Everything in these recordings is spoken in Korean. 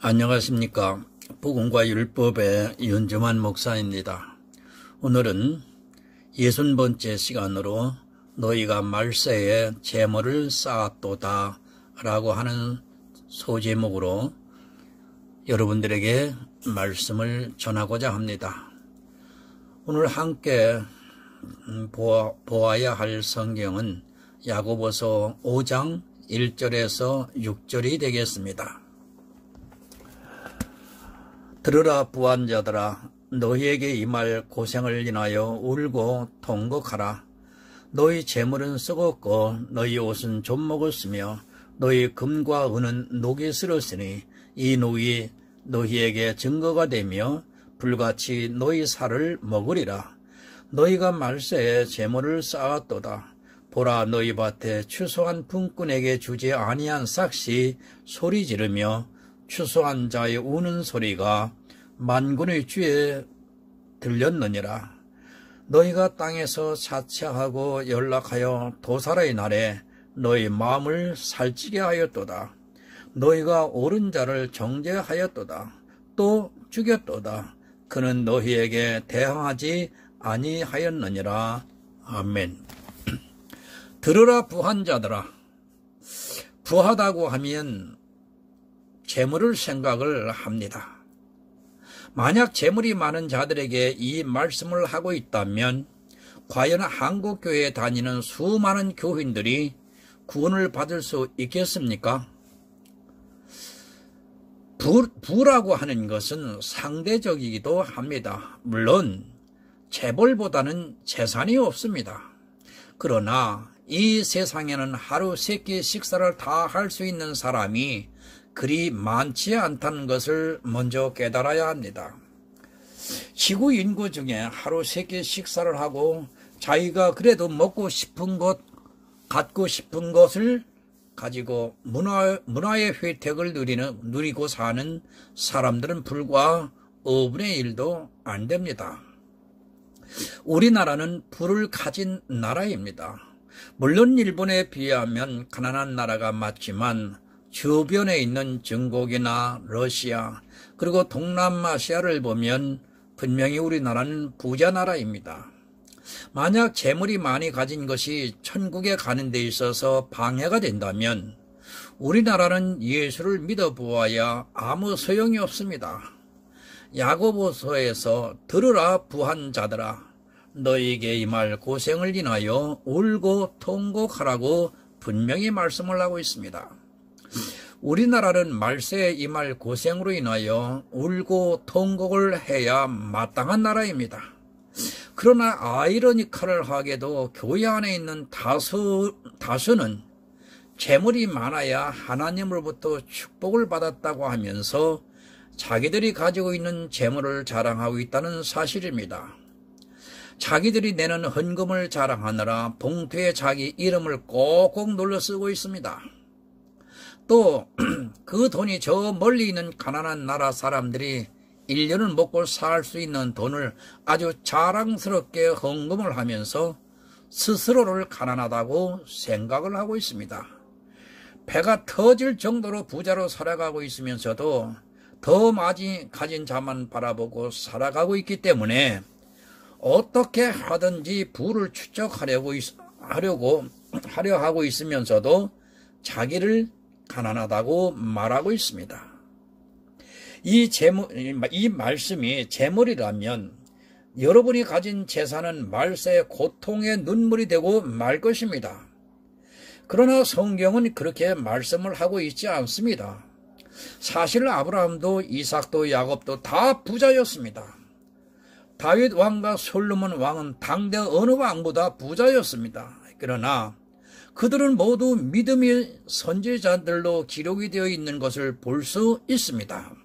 안녕하십니까. 복음과 율법의 윤정환 목사입니다. 오늘은 60번째 시간으로 너희가 말세에 재물을 쌓았도다 라고 하는 소제목으로 여러분들에게 말씀을 전하고자 합니다. 오늘 함께 보아야 할 성경은 야고보서 5장 1절에서 6절이 되겠습니다. 들으라 부한자들아, 너희에게 임할 고생을 인하여 울고 통곡하라. 너희 재물은 썩었고 너희 옷은 좀 먹었으며 너희 금과 은은 녹이 슬었으니 이 녹이 너희에게 증거가 되며 불같이 너희 살을 먹으리라. 너희가 말세에 재물을 쌓았도다. 보라, 너희 밭에 추수한 품꾼에게 주지 아니한 삭시 소리 지르며 추수한 자의 우는 소리가 만군의 주에 들렸느니라. 너희가 땅에서 자취하고 연락하여 도살의 날에 너희 마음을 살찌게 하였도다. 너희가 옳은 자를 정죄하였도다. 또 죽였도다. 그는 너희에게 대항하지 아니하였느니라. 아멘. 들으라 부한 자들아. 부하다고 하면 재물을 생각을 합니다. 만약 재물이 많은 자들에게 이 말씀을 하고 있다면 과연 한국교회에 다니는 수많은 교인들이 구원을 받을 수 있겠습니까? 부라고 하는 것은 상대적이기도 합니다. 물론 재벌보다는 재산이 없습니다. 그러나 이 세상에는 하루 3끼 식사를 다 할 수 있는 사람이 그리 많지 않다는 것을 먼저 깨달아야 합니다. 지구 인구 중에 하루 3끼 식사를 하고 자기가 그래도 먹고 싶은 것, 갖고 싶은 것을 가지고 문화의 혜택을 누리고 사는 사람들은 불과 5분의 1도 안 됩니다. 우리나라는 부를 가진 나라입니다. 물론 일본에 비하면 가난한 나라가 맞지만 주변에 있는 중국이나 러시아 그리고 동남아시아를 보면 분명히 우리나라는 부자 나라입니다. 만약 재물이 많이 가진 것이 천국에 가는 데 있어서 방해가 된다면 우리나라는 예수를 믿어보아야 아무 소용이 없습니다. 야고보서에서 들으라 부한 자들아, 너희에게 임할 고생을 인하여 울고 통곡하라고 분명히 말씀을 하고 있습니다. 우리나라는 말세에 임할 고생으로 인하여 울고 통곡을 해야 마땅한 나라입니다. 그러나 아이러니컬하게도 교회 안에 있는 다수는 재물이 많아야 하나님으로부터 축복을 받았다고 하면서 자기들이 가지고 있는 재물을 자랑하고 있다는 사실입니다. 자기들이 내는 헌금을 자랑하느라 봉투에 자기 이름을 꼭꼭 눌러 쓰고 있습니다. 또 그 돈이 저 멀리 있는 가난한 나라 사람들이 1년을 먹고 살 수 있는 돈을 아주 자랑스럽게 헌금을 하면서 스스로를 가난하다고 생각을 하고 있습니다. 배가 터질 정도로 부자로 살아가고 있으면서도 더 많이 가진 자만 바라보고 살아가고 있기 때문에 어떻게 하든지 부를 축적하려 하고 있으면서도 자기를 가난하다고 말하고 있습니다. 이 말씀이 재물이라면 여러분이 가진 재산은 말세의 고통의 눈물이 되고 말 것입니다. 그러나 성경은 그렇게 말씀을 하고 있지 않습니다. 사실 아브라함도 이삭도 야곱도 다 부자였습니다. 다윗 왕과 솔로몬 왕은 당대 어느 왕보다 부자였습니다. 그러나 그들은 모두 믿음의 선지자들로 기록이 되어 있는 것을 볼 수 있습니다.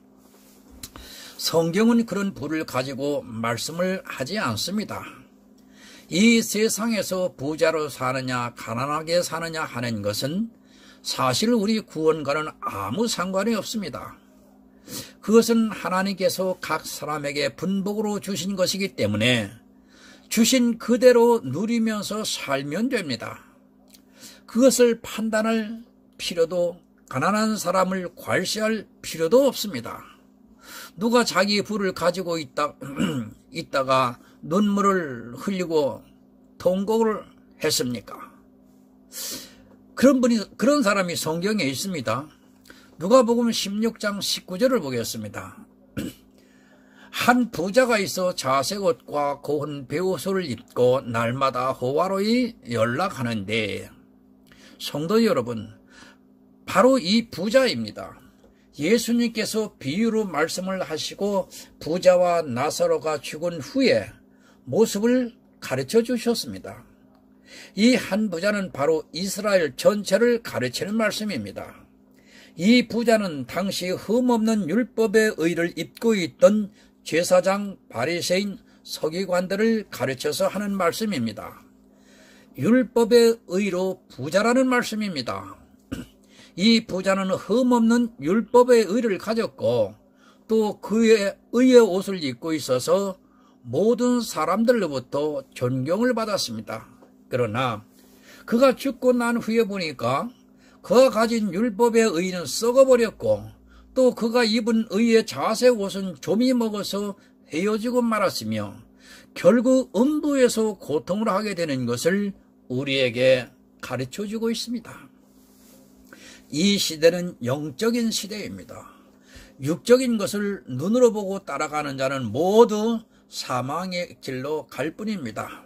성경은 그런 부를 가지고 말씀을 하지 않습니다. 이 세상에서 부자로 사느냐 가난하게 사느냐 하는 것은 사실 우리 구원과는 아무 상관이 없습니다. 그것은 하나님께서 각 사람에게 분복으로 주신 것이기 때문에 주신 그대로 누리면서 살면 됩니다. 그것을 판단할 필요도 가난한 사람을 괄시할 필요도 없습니다. 누가 자기 부를 가지고 있다가 눈물을 흘리고 통곡을 했습니까? 그런 사람이 성경에 있습니다. 누가복음 16장 19절을 보겠습니다. 한 부자가 있어 자색 옷과 고운 베옷을 입고 날마다 호화로이 연락하는데, 성도 여러분, 바로 이 부자입니다. 예수님께서 비유로 말씀을 하시고 부자와 나사로가 죽은 후에 모습을 가르쳐 주셨습니다. 이 한 부자는 바로 이스라엘 전체를 가르치는 말씀입니다. 이 부자는 당시 흠없는 율법의 의를 입고 있던 제사장, 바리새인, 서기관들을 가르쳐서 하는 말씀입니다. 율법의 의로 부자라는 말씀입니다. 이 부자는 흠없는 율법의 의를 가졌고 또 그의 의의 옷을 입고 있어서 모든 사람들로부터 존경을 받았습니다. 그러나 그가 죽고 난 후에 보니까 그가 가진 율법의 의는 썩어버렸고 또 그가 입은 의의 자색 옷은 좀이 먹어서 헤어지고 말았으며 결국 음부에서 고통을 하게 되는 것을 우리에게 가르쳐주고 있습니다. 이 시대는 영적인 시대입니다. 육적인 것을 눈으로 보고 따라가는 자는 모두 사망의 길로 갈 뿐입니다.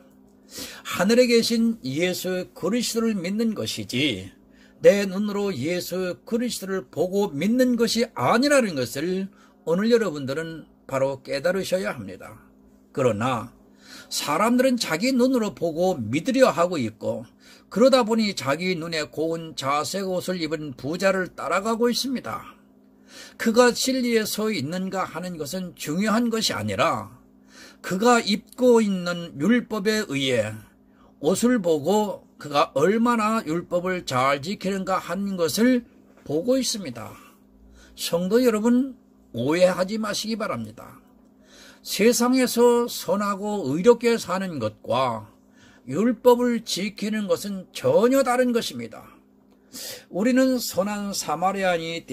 하늘에 계신 예수 그리스도를 믿는 것이지 내 눈으로 예수 그리스도를 보고 믿는 것이 아니라는 것을 오늘 여러분들은 바로 깨달으셔야 합니다. 그러나 사람들은 자기 눈으로 보고 믿으려 하고 있고 그러다 보니 자기 눈에 고운 자색 옷을 입은 부자를 따라가고 있습니다. 그가 진리에 서 있는가 하는 것은 중요한 것이 아니라 그가 입고 있는 율법에 의해 옷을 보고 그가 얼마나 율법을 잘 지키는가 하는 것을 보고 있습니다. 성도 여러분, 오해하지 마시기 바랍니다. 세상에서 선하고 의롭게 사는 것과 율법을 지키는 것은 전혀 다른 것입니다. 우리는 선한 사마리아인이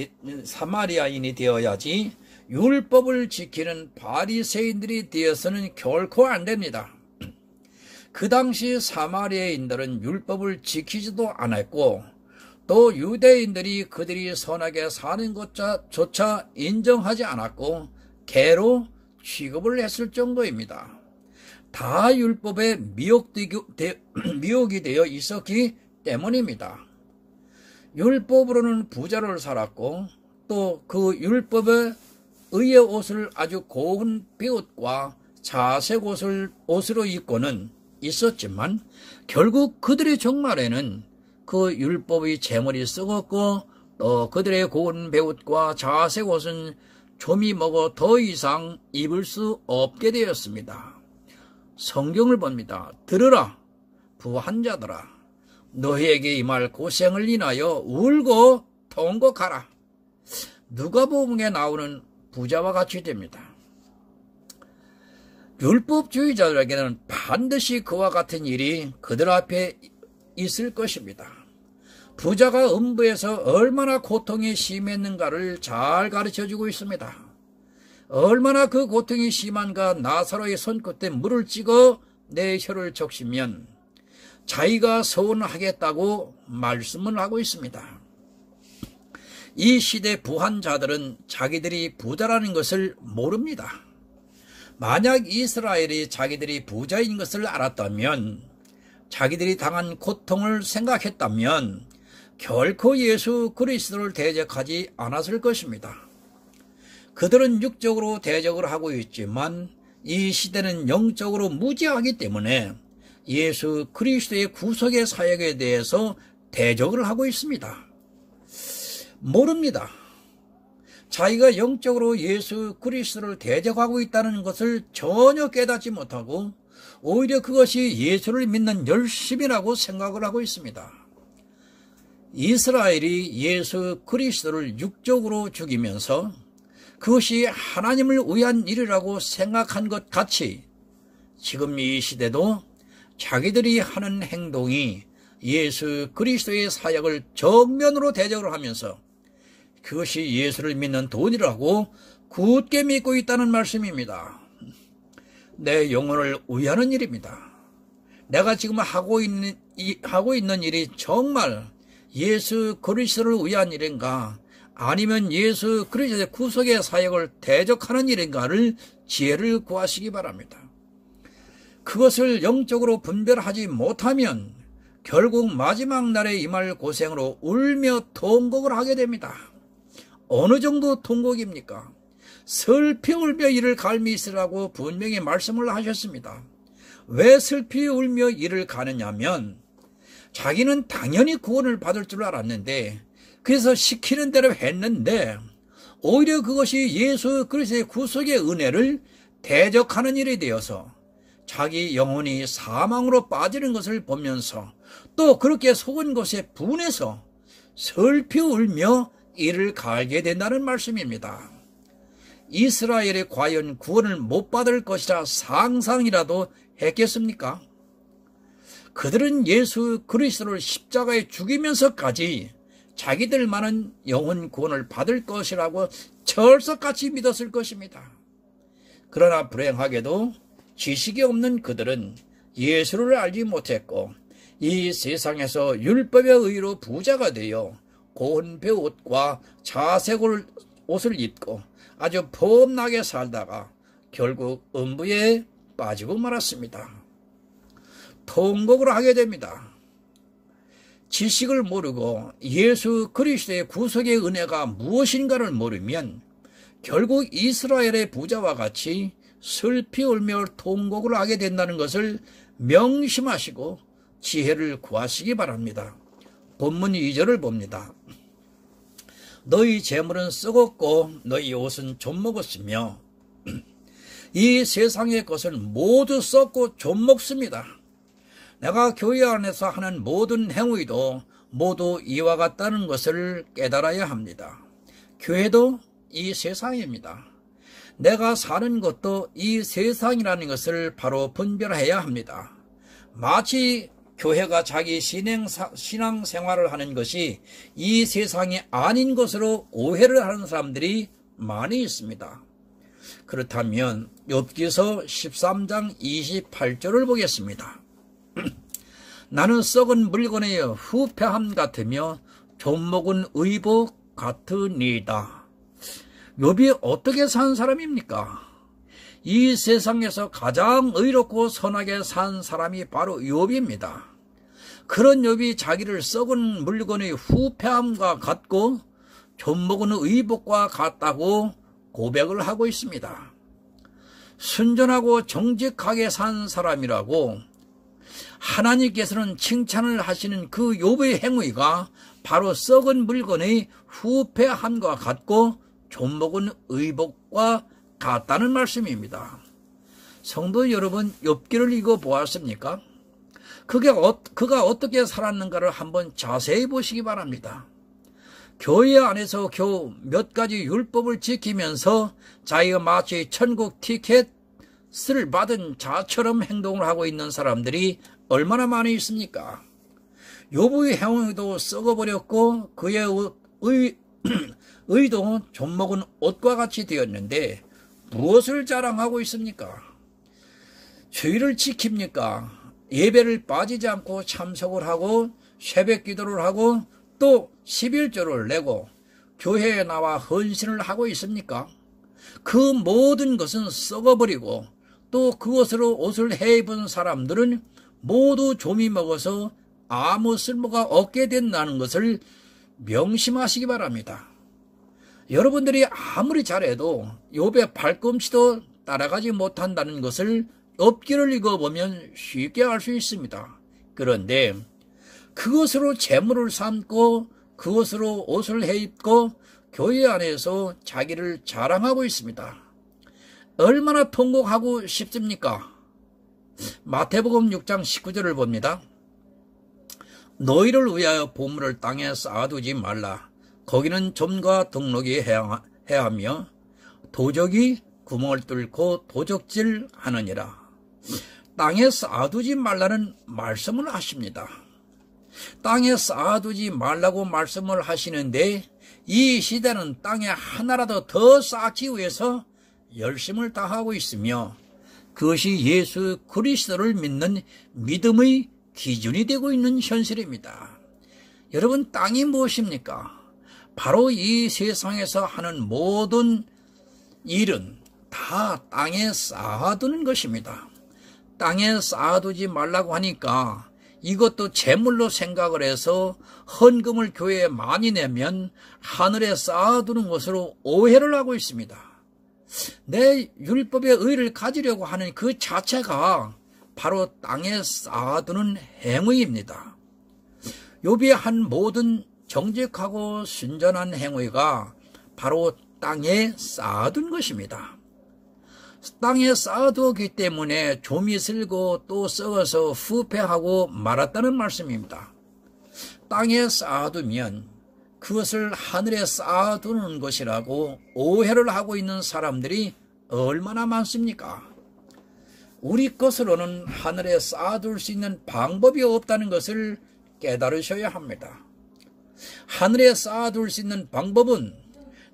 되어야지 율법을 지키는 바리새인들이 되어서는 결코 안 됩니다. 그 당시 사마리아인들은 율법을 지키지도 않았고 또 유대인들이 그들이 선하게 사는 것조차 인정하지 않았고 개로 취급을 했을 정도입니다. 다 율법에 미혹이 되어 있었기 때문입니다. 율법으로는 부자를 살았고 또 그 율법의 의의 옷을 아주 고운 베옷과 자색 옷으로 입고는 있었지만 결국 그들의 종말에는 그 율법의 재물이 썩었고 또 그들의 고운 베옷과 자색 옷은 좀이 먹어 더 이상 입을 수 없게 되었습니다. 성경을 봅니다. 들으라 부한 자들아, 너희에게 임할 고생을 인하여 울고 통곡하라. 누가복음에 나오는 부자와 같이 됩니다. 율법주의자들에게는 반드시 그와 같은 일이 그들 앞에 있을 것입니다. 부자가 음부에서 얼마나 고통이 심했는가를 잘 가르쳐주고 있습니다. 얼마나 그 고통이 심한가 나사로의 손끝에 물을 찍어 내 혀를 적시면 자기가 서원하겠다고 말씀을 하고 있습니다. 이 시대 부한 자들은 자기들이 부자라는 것을 모릅니다. 만약 이스라엘이 자기들이 부자인 것을 알았다면, 자기들이 당한 고통을 생각했다면 결코 예수 그리스도를 대적하지 않았을 것입니다. 그들은 육적으로 대적을 하고 있지만 이 시대는 영적으로 무지하기 때문에 예수 그리스도의 구속의 사역에 대해서 대적을 하고 있습니다. 모릅니다. 자기가 영적으로 예수 그리스도를 대적하고 있다는 것을 전혀 깨닫지 못하고 오히려 그것이 예수를 믿는 열심이라고 생각을 하고 있습니다. 이스라엘이 예수 그리스도를 육적으로 죽이면서 그것이 하나님을 위한 일이라고 생각한 것 같이 지금 이 시대도 자기들이 하는 행동이 예수 그리스도의 사역을 정면으로 대적을 하면서 그것이 예수를 믿는 돈이라고 굳게 믿고 있다는 말씀입니다. 내 영혼을 위하는 일입니다. 내가 지금 하고 있는 일이 정말 예수 그리스도를 위한 일인가, 아니면 예수 그리스도의 구속의 사역을 대적하는 일인가를 지혜를 구하시기 바랍니다. 그것을 영적으로 분별하지 못하면 결국 마지막 날에 임할 고생으로 울며 통곡을 하게 됩니다. 어느 정도 통곡입니까? 슬피 울며 이를 갈미 있으라고 분명히 말씀을 하셨습니다. 왜 슬피 울며 이를 가느냐면 자기는 당연히 구원을 받을 줄 알았는데, 그래서 시키는 대로 했는데 오히려 그것이 예수 그리스도의 구속의 은혜를 대적하는 일이 되어서 자기 영혼이 사망으로 빠지는 것을 보면서 또 그렇게 속은 것에 분해서 슬피 울며 이를 갈게 된다는 말씀입니다. 이스라엘이 과연 구원을 못 받을 것이라 상상이라도 했겠습니까? 그들은 예수 그리스도를 십자가에 죽이면서까지 자기들만은 영혼 구원을 받을 것이라고 철석같이 믿었을 것입니다. 그러나 불행하게도 지식이 없는 그들은 예수를 알지 못했고 이 세상에서 율법의 의로 부자가 되어 고운 베옷과 자색 옷을 입고 아주 폼나게 살다가 결국 음부에 빠지고 말았습니다. 통곡을 하게 됩니다. 지식을 모르고 예수 그리스도의 구속의 은혜가 무엇인가를 모르면 결국 이스라엘의 부자와 같이 슬피 울며 통곡을 하게 된다는 것을 명심하시고 지혜를 구하시기 바랍니다. 본문 2절을 봅니다. 너희 재물은 썩었고 너희 옷은 좀먹었으며 이 세상의 것은 모두 썩고 좀먹습니다. 내가 교회 안에서 하는 모든 행위도 모두 이와 같다는 것을 깨달아야 합니다. 교회도 이 세상입니다. 내가 사는 것도 이 세상이라는 것을 바로 분별해야 합니다. 마치 교회가 자기 신앙생활을 하는 것이 이 세상이 아닌 것으로 오해를 하는 사람들이 많이 있습니다. 그렇다면 욥기서 13장 28절을 보겠습니다. 나는 썩은 물건의 후패함 같으며 좀먹은 의복 같으니이다. 욥이 어떻게 산 사람입니까? 이 세상에서 가장 의롭고 선하게 산 사람이 바로 욥입니다. 그런 욥이 자기를 썩은 물건의 후패함과 같고 좀먹은 의복과 같다고 고백을 하고 있습니다. 순전하고 정직하게 산 사람이라고 하나님께서는 칭찬을 하시는 그 욥의 행위가 바로 썩은 물건의 후패함과 같고 좀먹은 의복과 같다는 말씀입니다. 성도 여러분, 욥기를 읽어보았습니까? 그가 어떻게 살았는가를 한번 자세히 보시기 바랍니다. 교회 안에서 겨우 몇 가지 율법을 지키면서 자기가 마치 천국 티켓을 받은 자처럼 행동을 하고 있는 사람들이 얼마나 많이 있습니까? 욥의 행위도 썩어버렸고 그의 의도 좀먹은 옷과 같이 되었는데 무엇을 자랑하고 있습니까? 주의를 지킵니까? 예배를 빠지지 않고 참석을 하고 새벽 기도를 하고 또 11조를 내고 교회에 나와 헌신을 하고 있습니까? 그 모든 것은 썩어버리고 또 그것으로 옷을 해입은 사람들은 모두 좀이 먹어서 아무 쓸모가 없게 된다는 것을 명심하시기 바랍니다. 여러분들이 아무리 잘해도 욥의 발꿈치도 따라가지 못한다는 것을 욥기를 읽어보면 쉽게 알 수 있습니다. 그런데 그것으로 재물을 삼고 그것으로 옷을 해입고 교회 안에서 자기를 자랑하고 있습니다. 얼마나 통곡하고 싶습니까? 마태복음 6장 19절을 봅니다. 너희를 위하여 보물을 땅에 쌓아두지 말라. 거기는 점과 등록이 해하며 도적이 구멍을 뚫고 도적질 하느니라. 땅에 쌓아두지 말라는 말씀을 하십니다. 땅에 쌓아두지 말라고 말씀을 하시는데 이 시대는 땅에 하나라도 더 쌓기 위해서 열심을 다하고 있으며 그것이 예수 그리스도를 믿는 믿음의 기준이 되고 있는 현실입니다. 여러분, 땅이 무엇입니까? 바로 이 세상에서 하는 모든 일은 다 땅에 쌓아두는 것입니다. 땅에 쌓아두지 말라고 하니까 이것도 재물로 생각을 해서 헌금을 교회에 많이 내면 하늘에 쌓아두는 것으로 오해를 하고 있습니다. 내 율법의 의를 가지려고 하는 그 자체가 바로 땅에 쌓아두는 행위입니다. 욥이 한 모든 정직하고 순전한 행위가 바로 땅에 쌓아둔 것입니다. 땅에 쌓아두었기 때문에 좀이 슬고 또 썩어서 후패하고 말았다는 말씀입니다. 땅에 쌓아두면 그것을 하늘에 쌓아두는 것이라고 오해를 하고 있는 사람들이 얼마나 많습니까? 우리 것으로는 하늘에 쌓아둘 수 있는 방법이 없다는 것을 깨달으셔야 합니다. 하늘에 쌓아둘 수 있는 방법은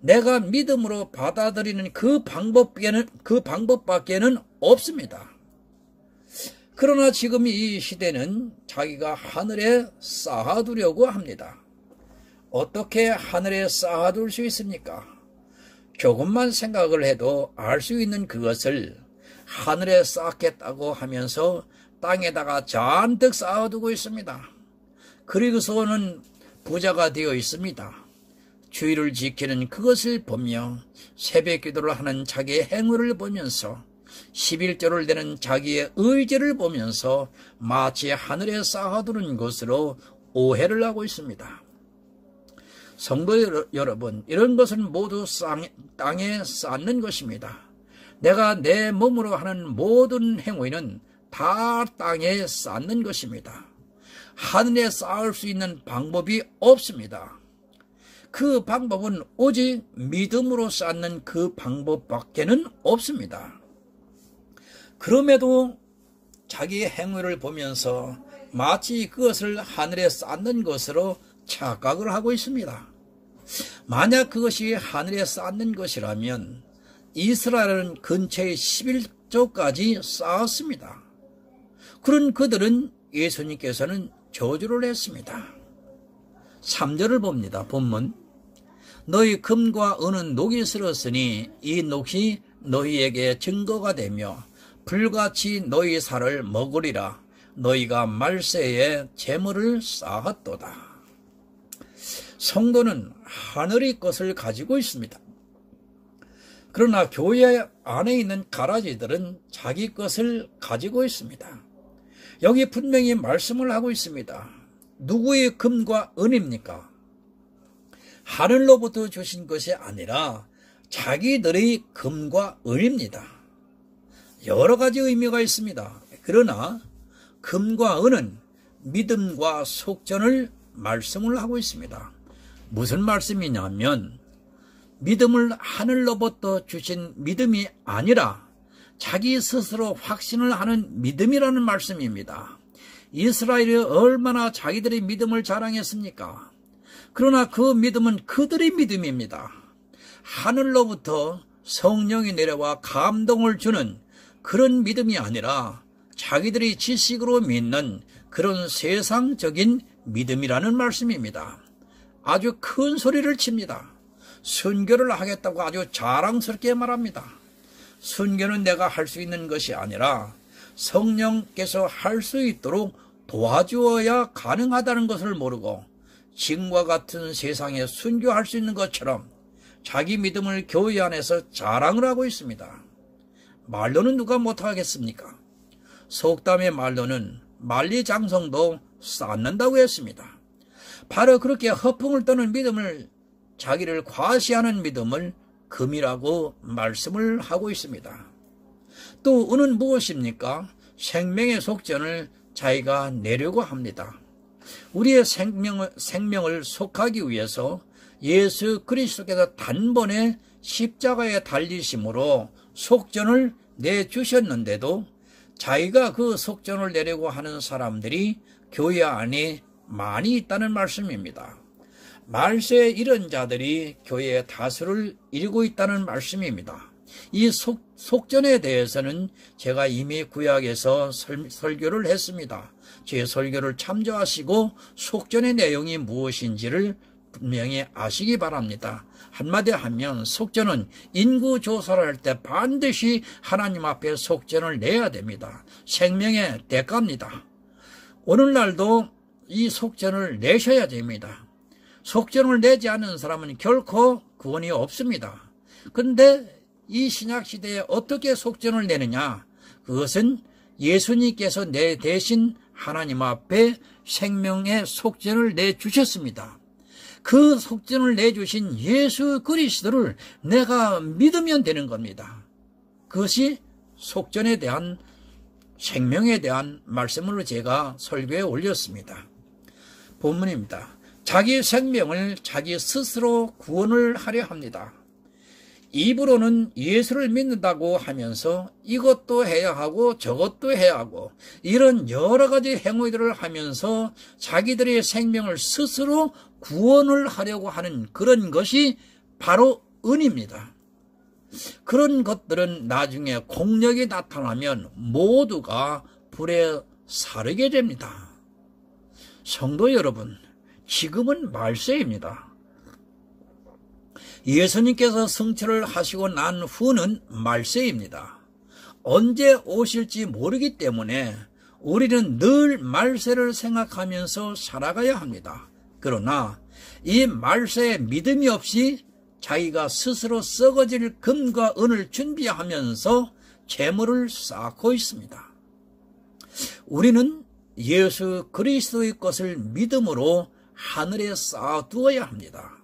내가 믿음으로 받아들이는 그 방법밖에는 없습니다. 그러나 지금 이 시대는 자기가 하늘에 쌓아두려고 합니다. 어떻게 하늘에 쌓아둘 수 있습니까? 조금만 생각을 해도 알 수 있는 그것을 하늘에 쌓겠다고 하면서 땅에다가 잔뜩 쌓아두고 있습니다. 그리고서는 부자가 되어 있습니다. 주의를 지키는 그것을 보며 새벽 기도를 하는 자기의 행위를 보면서 11조를 내는 자기의 의지를 보면서 마치 하늘에 쌓아두는 것으로 오해를 하고 있습니다. 성도 여러분, 이런 것은 모두 땅에 쌓는 것입니다. 내가 내 몸으로 하는 모든 행위는 다 땅에 쌓는 것입니다. 하늘에 쌓을 수 있는 방법이 없습니다. 그 방법은 오직 믿음으로 쌓는 그 방법밖에는 없습니다. 그럼에도 자기의 행위를 보면서 마치 그것을 하늘에 쌓는 것으로 착각을 하고 있습니다. 만약 그것이 하늘에 쌓는 것이라면 이스라엘은 근처에 11조까지 쌓았습니다. 그런 그들은 예수님께서는 저주를 했습니다. 3절을 봅니다. 본문. 너희 금과 은은 녹이 슬었으니 이 녹이 너희에게 증거가 되며 불같이 너희 살을 먹으리라. 너희가 말세에 재물을 쌓았도다. 성도는 하늘의 것을 가지고 있습니다. 그러나 교회 안에 있는 가라지들은 자기 것을 가지고 있습니다. 여기 분명히 말씀을 하고 있습니다. 누구의 금과 은입니까? 하늘로부터 주신 것이 아니라 자기들의 금과 은입니다. 여러 가지 의미가 있습니다. 그러나 금과 은은 믿음과 속전을 말씀을 하고 있습니다. 무슨 말씀이냐면 믿음을 하늘로부터 주신 믿음이 아니라 자기 스스로 확신을 하는 믿음이라는 말씀입니다. 이스라엘이 얼마나 자기들의 믿음을 자랑했습니까? 그러나 그 믿음은 그들의 믿음입니다. 하늘로부터 성령이 내려와 감동을 주는 그런 믿음이 아니라 자기들이 지식으로 믿는 그런 세상적인 믿음이라는 말씀입니다. 아주 큰 소리를 칩니다. 순교를 하겠다고 아주 자랑스럽게 말합니다. 순교는 내가 할 수 있는 것이 아니라 성령께서 할 수 있도록 도와주어야 가능하다는 것을 모르고 지금과 같은 세상에 순교할 수 있는 것처럼 자기 믿음을 교회 안에서 자랑을 하고 있습니다. 말로는 누가 못하겠습니까? 속담의 말로는 만리장성도 쌓는다고 했습니다. 바로 그렇게 허풍을 떠는 믿음을, 자기를 과시하는 믿음을 금이라고 말씀을 하고 있습니다. 또 은은 무엇입니까? 생명의 속전을 자기가 내려고 합니다. 우리의 생명을 속하기 위해서 예수 그리스도께서 단번에 십자가에 달리심으로 속전을 내주셨는데도 자기가 그 속전을 내려고 하는 사람들이 교회 안에 많이 있다는 말씀입니다. 말세에 이런 자들이 교회의 다수를 이루고 있다는 말씀입니다. 이 속전에 대해서는 제가 이미 구약에서 설교를 했습니다. 제 설교를 참조하시고 속전의 내용이 무엇인지를 분명히 아시기 바랍니다. 한마디 하면 속전은 인구조사를 할 때 반드시 하나님 앞에 속전을 내야 됩니다. 생명의 대가입니다. 오늘날도 이 속전을 내셔야 됩니다. 속전을 내지 않는 사람은 결코 구원이 없습니다. 그런데 이 신약시대에 어떻게 속전을 내느냐? 그것은 예수님께서 내 대신 하나님 앞에 생명의 속전을 내주셨습니다. 그 속전을 내주신 예수 그리스도를 내가 믿으면 되는 겁니다. 그것이 속전에 대한 생명에 대한 말씀으로 제가 설교에 올렸습니다. 본문입니다. 자기 생명을 자기 스스로 구원을 하려 합니다. 입으로는 예수를 믿는다고 하면서 이것도 해야 하고 저것도 해야 하고 이런 여러 가지 행위들을 하면서 자기들의 생명을 스스로 구원을 하려고 하는 그런 것이 바로 은입니다. 그런 것들은 나중에 공력이 나타나면 모두가 불에 사르게 됩니다. 성도 여러분, 지금은 말세입니다. 예수님께서 승천을 하시고 난 후는 말세입니다. 언제 오실지 모르기 때문에 우리는 늘 말세를 생각하면서 살아가야 합니다. 그러나 이 말세에 믿음이 없이 자기가 스스로 썩어질 금과 은을 준비하면서 재물을 쌓고 있습니다. 우리는 예수 그리스도의 것을 믿음으로 하늘에 쌓아두어야 합니다.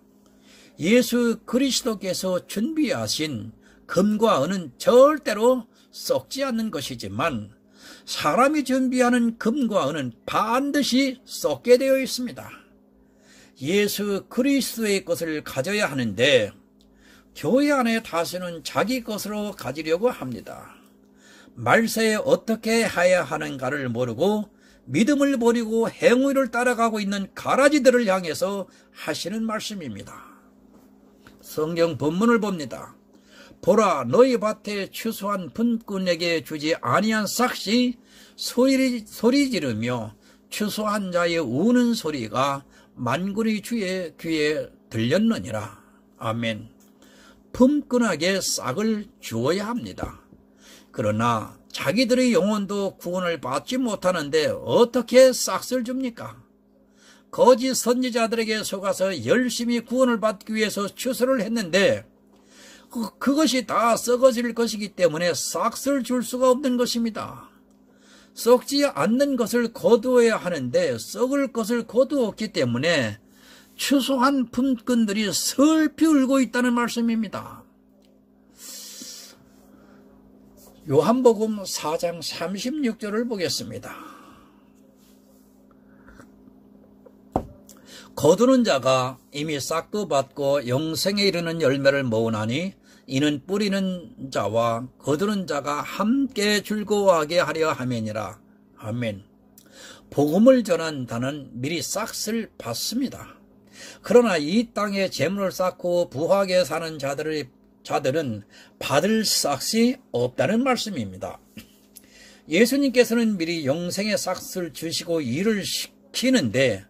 예수 그리스도께서 준비하신 금과 은은 절대로 썩지 않는 것이지만 사람이 준비하는 금과 은은 반드시 썩게 되어 있습니다. 예수 그리스도의 것을 가져야 하는데 교회 안에 다수는 자기 것으로 가지려고 합니다. 말세에 어떻게 해야 하는가를 모르고 믿음을 버리고 행위를 따라가고 있는 가라지들을 향해서 하시는 말씀입니다. 성경 본문을 봅니다. 보라, 너희 밭에 추수한 분꾼에게 주지 아니한 싹이 소리 지르며 추수한 자의 우는 소리가 만군의 주의 귀에 들렸느니라. 아멘. 품꾼에게 싹을 주어야 합니다. 그러나 자기들의 영혼도 구원을 받지 못하는데 어떻게 싹을 줍니까? 거짓 선지자들에게 속아서 열심히 구원을 받기 위해서 추수를 했는데 그것이 다 썩어질 것이기 때문에 싹을 줄 수가 없는 것입니다. 썩지 않는 것을 거두어야 하는데 썩을 것을 거두었기 때문에 추수한 품꾼들이 슬피 울고 있다는 말씀입니다. 요한복음 4장 36절을 보겠습니다. 거두는 자가 이미 싹도 받고 영생에 이르는 열매를 모으나니 이는 뿌리는 자와 거두는 자가 함께 즐거워하게 하려 함이니라. 아멘. 복음을 전한 자는 미리 싹을 받습니다. 그러나 이 땅에 재물을 쌓고 부하게 사는 자들은 받을 싹이 없다는 말씀입니다. 예수님께서는 미리 영생의 싹을 주시고 일을 시키는데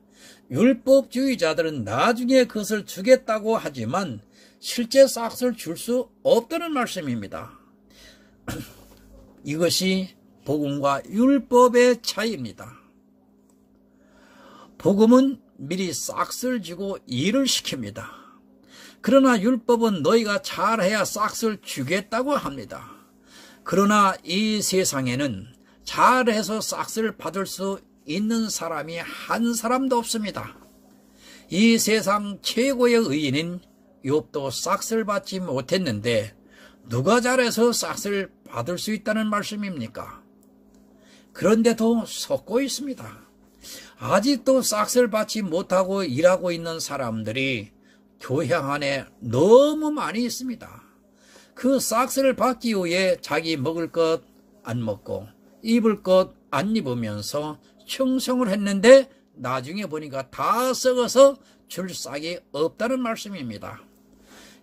율법주의자들은 나중에 그것을 주겠다고 하지만 실제 싹을 줄 수 없다는 말씀입니다. 이것이 복음과 율법의 차이입니다. 복음은 미리 싹을 주고 일을 시킵니다. 그러나 율법은 너희가 잘해야 싹을 주겠다고 합니다. 그러나 이 세상에는 잘해서 싹을 받을 수 있는 사람이 한 사람도 없습니다. 이 세상 최고의 의인인 욥도 싹을 받지 못했는데 누가 잘해서 싹을 받을 수 있다는 말씀입니까? 그런데도 썩고 있습니다. 아직도 싹을 받지 못하고 일하고 있는 사람들이 교회 안에 너무 많이 있습니다. 그 싹을 받기 위해 자기 먹을 것 안 먹고 입을 것 안 입으면서 충성을 했는데 나중에 보니까 다 썩어서 줄 싹이 없다는 말씀입니다.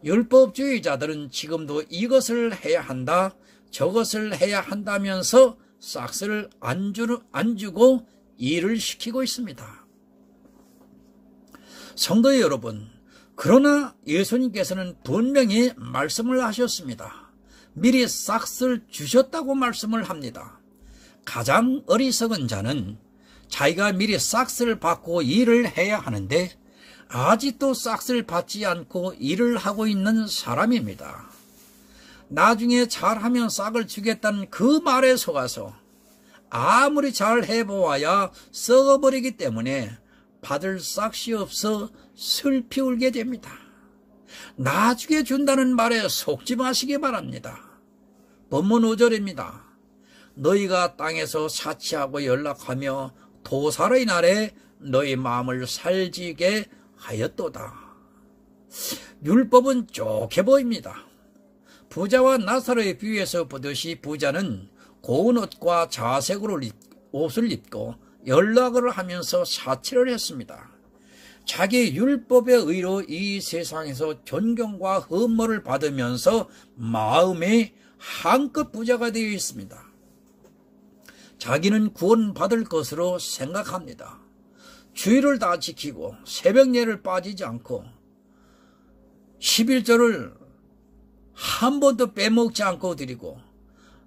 율법주의자들은 지금도 이것을 해야 한다, 저것을 해야 한다면서 싹스를 안 주고 일을 시키고 있습니다. 성도 여러분, 그러나 예수님께서는 분명히 말씀을 하셨습니다. 미리 싹스를 주셨다고 말씀을 합니다. 가장 어리석은 자는 자기가 미리 싹스를 받고 일을 해야 하는데 아직도 싹스를 받지 않고 일을 하고 있는 사람입니다. 나중에 잘하면 싹을 주겠다는 그 말에 속아서 아무리 잘 해보아야 썩어버리기 때문에 받을 싹이 없어 슬피 울게 됩니다. 나중에 준다는 말에 속지 마시기 바랍니다. 본문 5절입니다. 너희가 땅에서 사치하고 연락하며 도살의 날에 너희 마음을 살지게 하였도다. 율법은 좋게 보입니다. 부자와 나사로의 비유에서 보듯이 부자는 고운 옷과 자색으로 옷을 입고 연락을 하면서 사치를 했습니다. 자기 율법의 의로 이 세상에서 존경과 흠모를 받으면서 마음이 한껏 부자가 되어 있습니다. 자기는 구원받을 것으로 생각합니다. 주의를 다 지키고 새벽예를 빠지지 않고 11조를 한 번도 빼먹지 않고 드리고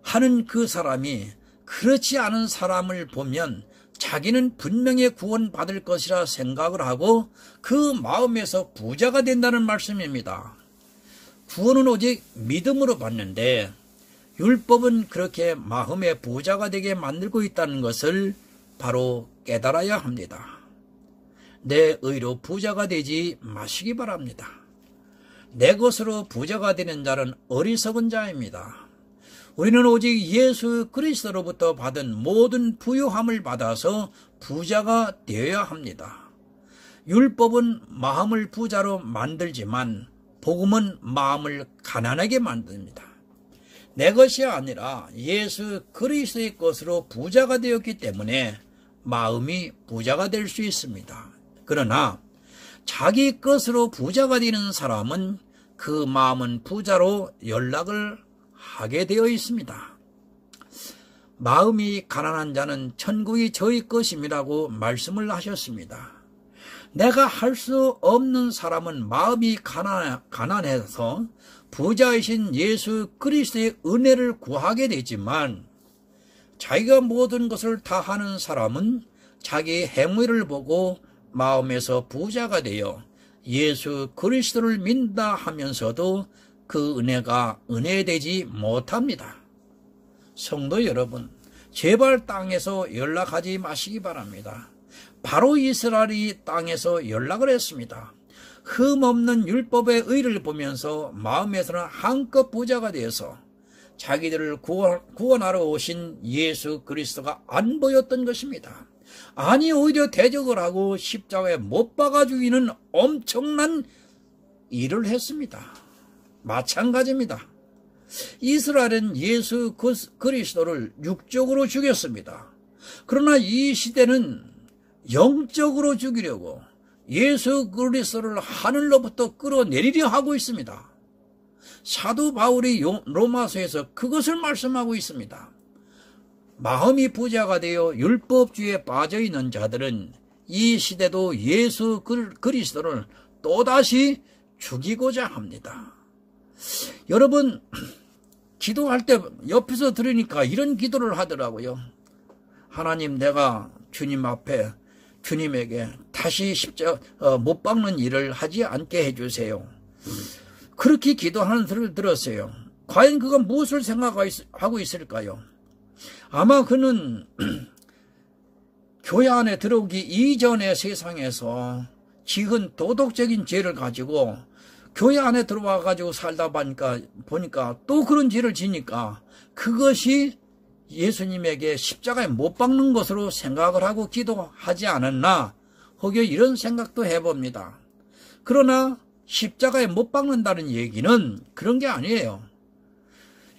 하는 그 사람이 그렇지 않은 사람을 보면 자기는 분명히 구원받을 것이라 생각을 하고 그 마음에서 부자가 된다는 말씀입니다. 구원은 오직 믿음으로 받는데 율법은 그렇게 마음의 부자가 되게 만들고 있다는 것을 바로 깨달아야 합니다. 내 의로 부자가 되지 마시기 바랍니다. 내 것으로 부자가 되는 자는 어리석은 자입니다. 우리는 오직 예수 그리스도로부터 받은 모든 부유함을 받아서 부자가 되어야 합니다. 율법은 마음을 부자로 만들지만 복음은 마음을 가난하게 만듭니다. 내 것이 아니라 예수 그리스도의 것으로 부자가 되었기 때문에 마음이 부자가 될 수 있습니다. 그러나 자기 것으로 부자가 되는 사람은 그 마음은 부자로 연락을 하게 되어 있습니다. 마음이 가난한 자는 천국이 저희 것임이라고 말씀을 하셨습니다. 내가 할 수 없는 사람은 마음이 가난해서 부자이신 예수 그리스도의 은혜를 구하게 되지만 자기가 모든 것을 다 하는 사람은 자기 행위를 보고 마음에서 부자가 되어 예수 그리스도를 믿다 하면서도 그 은혜가 은혜되지 못합니다. 성도 여러분, 제발 땅에서 연락하지 마시기 바랍니다. 바로 이스라엘이 땅에서 연락을 했습니다. 흠없는 율법의 의를 보면서 마음에서는 한껏 부자가 되어서 자기들을 구원하러 오신 예수 그리스도가 안 보였던 것입니다. 아니 오히려 대적을 하고 십자가에 못 박아 죽이는 엄청난 일을 했습니다. 마찬가지입니다. 이스라엘은 예수 그리스도를 육적으로 죽였습니다. 그러나 이 시대는 영적으로 죽이려고 예수 그리스도를 하늘로부터 끌어내리려 하고 있습니다. 사도 바울이 로마서에서 그것을 말씀하고 있습니다. 마음이 부자가 되어 율법주의에 빠져있는 자들은 이 시대도 예수 그리스도를 또다시 죽이고자 합니다. 여러분, 기도할 때 옆에서 들으니까 이런 기도를 하더라고요. 하나님, 내가 주님 앞에 주님에게 다시 못 박는 일을 하지 않게 해주세요. 그렇게 기도하는 소리를 들었어요. 과연 그가 무엇을 생각하고 있을까요? 아마 그는 교회 안에 들어오기 이전의 세상에서 지은 도덕적인 죄를 가지고 교회 안에 들어와 가지고 살다 보니까 또 그런 죄를 지니까 그것이 예수님에게 십자가에 못 박는 것으로 생각을 하고 기도하지 않았나 혹여 이런 생각도 해봅니다. 그러나 십자가에 못 박는다는 얘기는 그런 게 아니에요.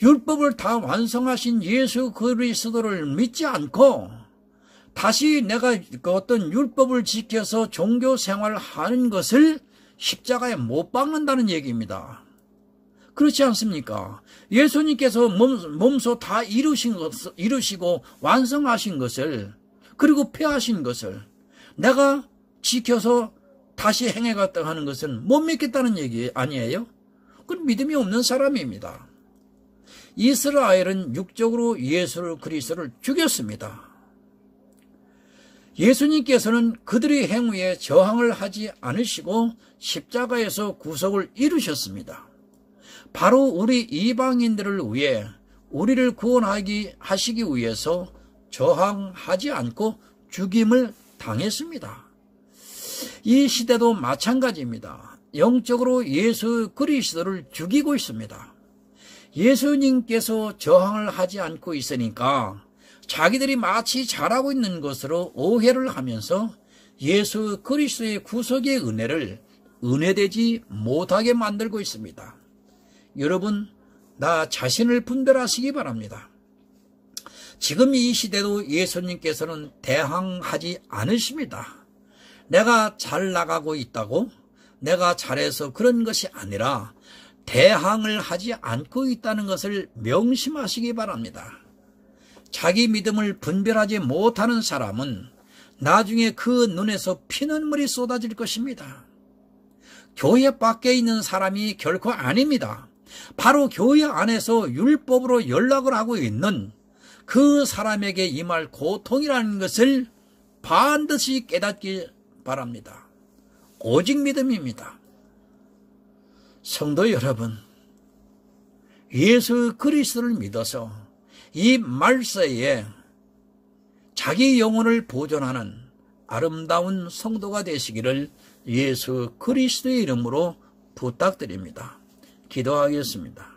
율법을 다 완성하신 예수 그리스도를 믿지 않고 다시 내가 그 어떤 율법을 지켜서 종교 생활을 하는 것을 십자가에 못 박는다는 얘기입니다. 그렇지 않습니까? 예수님께서 몸소 다 이루시고 완성하신 것을, 그리고 폐하신 것을 내가 지켜서 다시 행해갔다 하는 것은 못 믿겠다는 얘기 아니에요? 그건 믿음이 없는 사람입니다. 이스라엘은 육적으로 예수 그리스도를 죽였습니다. 예수님께서는 그들의 행위에 저항을 하지 않으시고 십자가에서 구속을 이루셨습니다. 바로 우리 이방인들을 위해, 우리를 구원하시기 위해서 저항하지 않고 죽임을 당했습니다. 이 시대도 마찬가지입니다. 영적으로 예수 그리스도를 죽이고 있습니다. 예수님께서 저항을 하지 않고 있으니까 자기들이 마치 잘하고 있는 것으로 오해를 하면서 예수 그리스도의 구속의 은혜를 은혜되지 못하게 만들고 있습니다. 여러분, 나 자신을 분별하시기 바랍니다. 지금 이 시대도 예수님께서는 대항하지 않으십니다. 내가 잘 나가고 있다고, 내가 잘해서 그런 것이 아니라 대항을 하지 않고 있다는 것을 명심하시기 바랍니다. 자기 믿음을 분별하지 못하는 사람은 나중에 그 눈에서 피눈물이 쏟아질 것입니다. 교회 밖에 있는 사람이 결코 아닙니다. 바로 교회 안에서 율법으로 연락을 하고 있는 그 사람에게 임할 고통이라는 것을 반드시 깨닫기 바랍니다. 오직 믿음입니다. 성도 여러분, 예수 그리스도를 믿어서 이 말세에 자기 영혼을 보존하는 아름다운 성도가 되시기를 예수 그리스도의 이름으로 부탁드립니다. 기도하겠습니다.